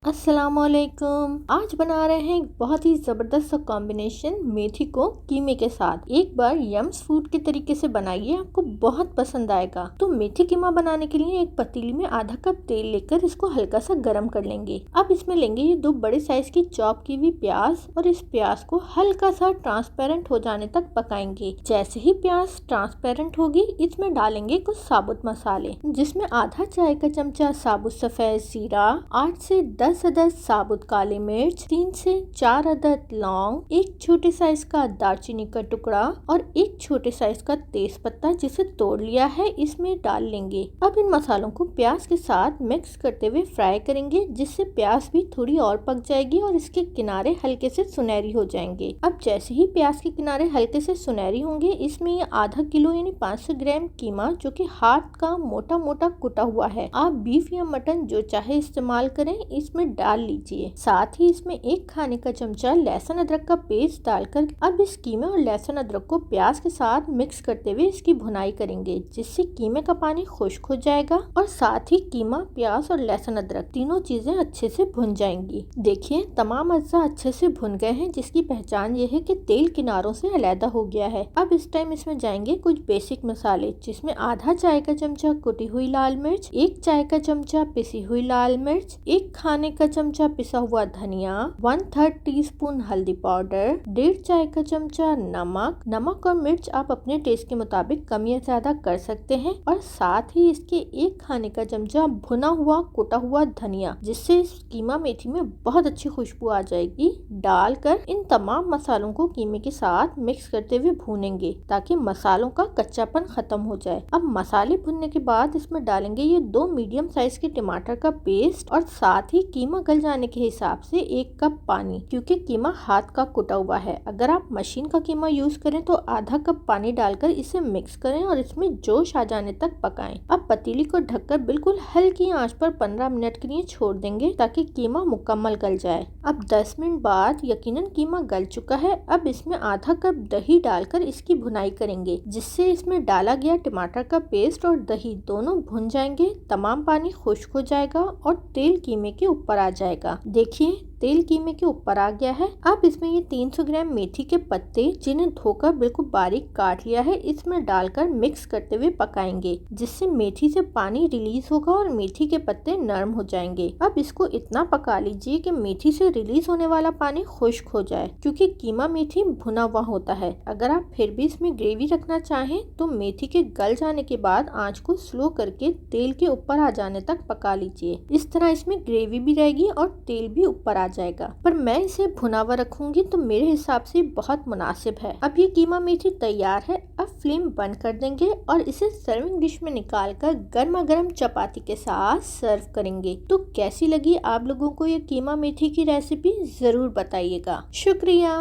अस्सलामुअलैकुम। आज बना रहे हैं एक बहुत ही जबरदस्त सा कॉम्बिनेशन मेथी को कीमे के साथ। एक बार यम्स फूड के तरीके से बनाइए, आपको बहुत पसंद आएगा। तो मेथी कीमा बनाने के लिए एक पतीली में आधा कप तेल लेकर इसको हल्का सा गर्म कर लेंगे। अब इसमें लेंगे ये 2 बड़े साइज की चॉप की हुई प्याज और इस प्याज को हल्का सा ट्रांसपेरेंट हो जाने तक पकाएंगे। जैसे ही प्याज ट्रांसपेरेंट होगी, इसमें डालेंगे कुछ साबुत मसाले, जिसमें आधा चाय का चमचा साबुत सफेद जीरा, 8 से 10 अदद साबुत काली मिर्च, 3 से 4 अदद लौंग, एक छोटे साइज का दालचीनी का टुकड़ा और एक छोटे साइज का तेज पत्ता जिसे तोड़ लिया है, इसमें डाल लेंगे। अब इन मसालों को प्याज के साथ मिक्स करते हुए फ्राई करेंगे, जिससे प्याज भी थोड़ी और पक जाएगी और इसके किनारे हल्के से सुनहरी हो जाएंगे। अब जैसे ही प्याज के किनारे हल्के से सुनहरी होंगे, इसमें ये आधा किलो यानी 500 ग्राम कीमा, जो कि हाथ का मोटा मोटा कुटा हुआ है, आप बीफ या मटन जो चाहे इस्तेमाल करें, इसमें डाल लीजिए। साथ ही इसमें 1 खाने का चमचा लहसुन अदरक का पेस्ट डालकर अब इस कीमे और लहसुन अदरक को प्याज के साथ मिक्स करते हुए इसकी भुनाई करेंगे, जिससे कीमे का पानी खुश्क हो जाएगा और साथ ही कीमा, प्याज और लहसुन अदरक तीनों चीजें अच्छे से भुन जाएंगी। देखिए तमाम अज्जा अच्छे से भुन गए हैं, जिसकी पहचान ये है कि तेल किनारों से अलग हो गया है। अब इस टाइम इसमें जाएंगे कुछ बेसिक मसाले, जिसमें आधा चाय का चमचा कुटी हुई लाल मिर्च, 1 चाय का चमचा पिसी हुई लाल मिर्च, 1 खाने का चमचा पिसा हुआ धनिया, 1/3 टीस्पून हल्दी पाउडर, 1.5 चाय का चमचा नमक और मिर्च आप अपने टेस्ट के मुताबिक कम या ज्यादा कर सकते हैं, और साथ ही इसके 1 खाने का चमचा भुना हुआ कुटा हुआ धनिया, जिससे इस कीमा मेथी में बहुत अच्छी खुशबू आ जाएगी, डालकर इन तमाम मसालों को कीमे के साथ मिक्स करते हुए भूनेंगे ताकि मसालों का कच्चापन खत्म हो जाए। अब मसाले भुनने के बाद इसमें डालेंगे ये 2 मीडियम साइज के टमाटर का पेस्ट और साथ ही कीमा गल जाने के हिसाब से 1 कप पानी, क्योंकि कीमा हाथ का कुटा हुआ है। अगर आप मशीन का कीमा यूज करें तो आधा कप पानी डालकर इसे मिक्स करें और इसमें जोश आ जाने तक पकाएं। अब पतीली को ढककर बिल्कुल हल्की आंच पर 15 मिनट के लिए छोड़ देंगे ताकि कीमा मुकम्मल गल जाए। अब 10 मिनट बाद यकीनन कीमा गल चुका है। अब इसमें आधा कप दही डालकर इसकी भुनाई करेंगे, जिससे इसमें डाला गया टमाटर का पेस्ट और दही दोनों भुन जाएंगे, तमाम पानी खुश्क हो जाएगा और तेल कीमे के ऊपर आ जाएगा। देखिए तेल कीमे के ऊपर आ गया है। अब इसमें ये 300 ग्राम मेथी के पत्ते, जिन्हें धोकर बिल्कुल बारीक काट लिया है, इसमें डालकर मिक्स करते हुए पकाएंगे, जिससे मेथी से पानी रिलीज होगा और मेथी के पत्ते नरम हो जाएंगे। अब इसको इतना पका लीजिए कि मेथी से रिलीज होने वाला पानी खुश्क हो जाए, क्योंकि कीमा मेथी भुना हुआ होता है। अगर आप फिर भी इसमें ग्रेवी रखना चाहें तो मेथी के गल जाने के बाद आंच को स्लो करके तेल के ऊपर आ जाने तक पका लीजिए। इस तरह इसमें ग्रेवी भी रहेगी और तेल भी ऊपर आ जाएगा, पर मैं इसे भुना हुआ रखूंगी तो मेरे हिसाब से बहुत मुनासिब है। अब ये कीमा मेथी तैयार है। अब फ्लेम बंद कर देंगे और इसे सर्विंग डिश में निकालकर गर्मा गर्म चपाती के साथ सर्व करेंगे। तो कैसी लगी आप लोगों को ये कीमा मेथी की रेसिपी, जरूर बताइएगा। शुक्रिया।